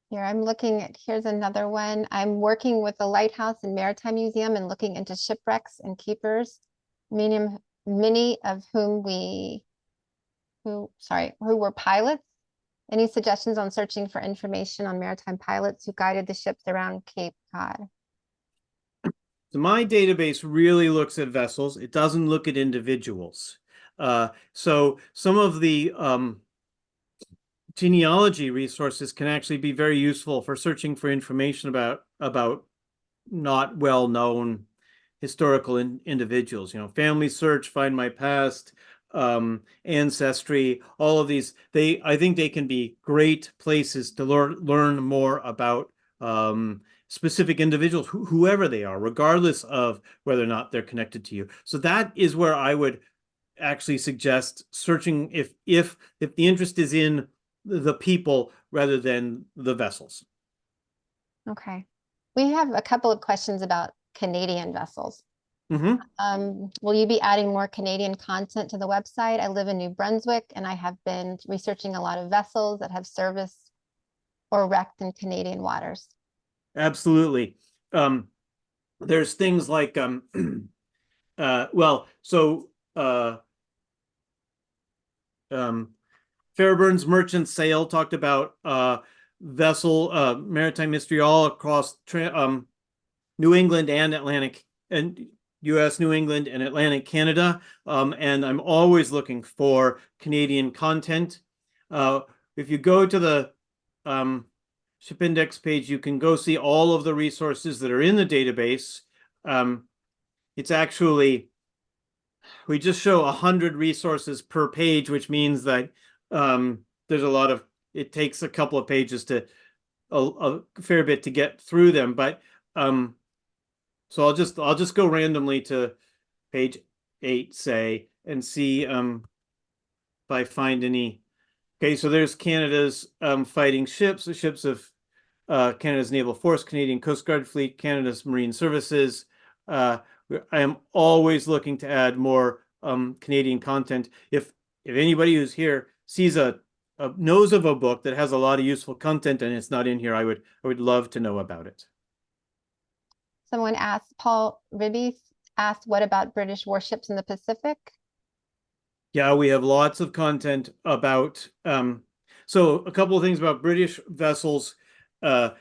Here, I'm looking at, here's another one. I'm working with the Lighthouse and Maritime Museum and looking into shipwrecks and keepers, many of whom who were pilots. Any suggestions on searching for information on maritime pilots who guided the ships around Cape Cod? So my database really looks at vessels. It doesn't look at individuals. So some of the genealogy resources can actually be very useful for searching for information about not well-known historical individuals. Family search, find my past, ancestry, all of these. I think they can be great places to learn more about specific individuals, whoever they are, regardless of whether or not they're connected to you. So that is where I would actually suggest searching if the interest is in the people rather than the vessels. Okay. We have a couple of questions about Canadian vessels. Will you be adding more Canadian content to the website? I live in New Brunswick and I have been researching a lot of vessels that have serviced or wrecked in Canadian waters. Absolutely. There's things like Fairbairn's Merchant Sail talked about vessel maritime history all across New England and Atlantic and U.S., New England, and Atlantic Canada. And I'm always looking for Canadian content. If you go to the Ship Index page, you can go see all of the resources that are in the database. It's actually, we just show 100 resources per page, which means that there's a lot of, it takes a couple of pages to a fair bit to get through them. But so I'll just go randomly to page 8, say, and see if I find any. Okay, so there's Canada's fighting ships, the ships of Canada's Naval Force, Canadian Coast Guard Fleet, Canada's Marine Services. I am always looking to add more Canadian content. If anybody who's here sees knows of a book that has a lot of useful content and it's not in here, I would love to know about it. Someone asked, Paul Ribby asked, what about British warships in the Pacific? Yeah, we have lots of content about, so a couple of things about British vessels. The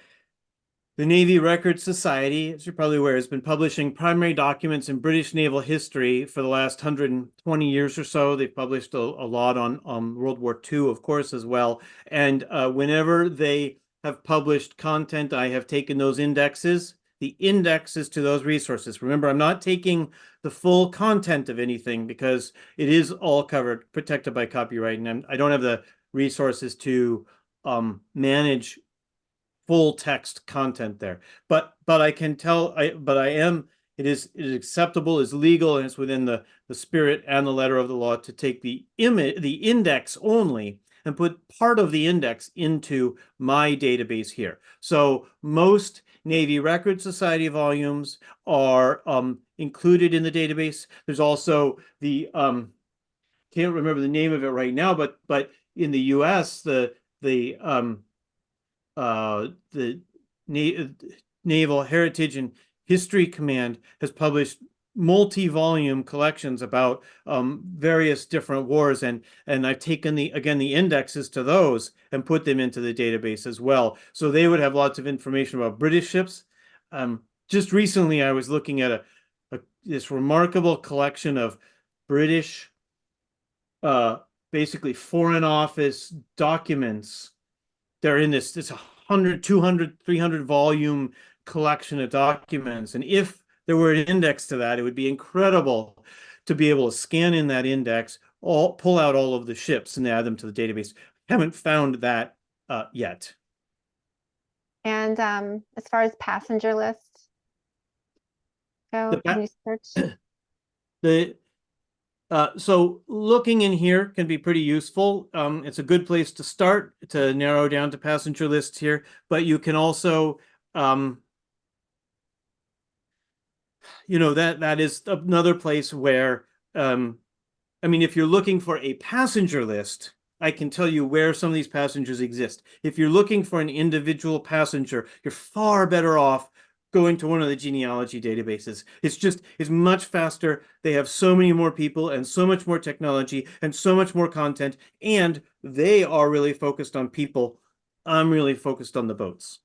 Navy Records Society, as you're probably aware, has been publishing primary documents in British naval history for the last 120 years or so. They've published a lot on World War II, of course, as well. And whenever they have published content, I have taken those indexes, the indexes to those resources. Remember, I'm not taking the full content of anything because it is all covered, protected by copyright, and I don't have the resources to manage full text content there. But I can tell, it is acceptable, is legal, and it's within the spirit and the letter of the law to take the index only and put part of the index into my database here. So most Navy Records Society volumes are included in the database. There's also the can't remember the name of it right now, but in the US, the Naval Heritage and History Command has published multi-volume collections about various different wars, and I've taken the indexes to those and put them into the database as well. So they would have lots of information about British ships. Just recently, I was looking at this remarkable collection of British, basically Foreign Office documents. They're in this 100, 200, 300 volume collection of documents. And if there were an index to that, it would be incredible to be able to scan in that index, pull out all of the ships and add them to the database. Haven't found that yet. And as far as passenger lists go, can you search? So looking in here can be pretty useful. It's a good place to start to narrow down to passenger lists here, but you can also, that is another place where, if you're looking for a passenger list, I can tell you where some of these passengers exist. If you're looking for an individual passenger, you're far better off going to one of the genealogy databases. It's much faster. They have so many more people and so much more technology and so much more content, and they are really focused on people. I'm really focused on the boats.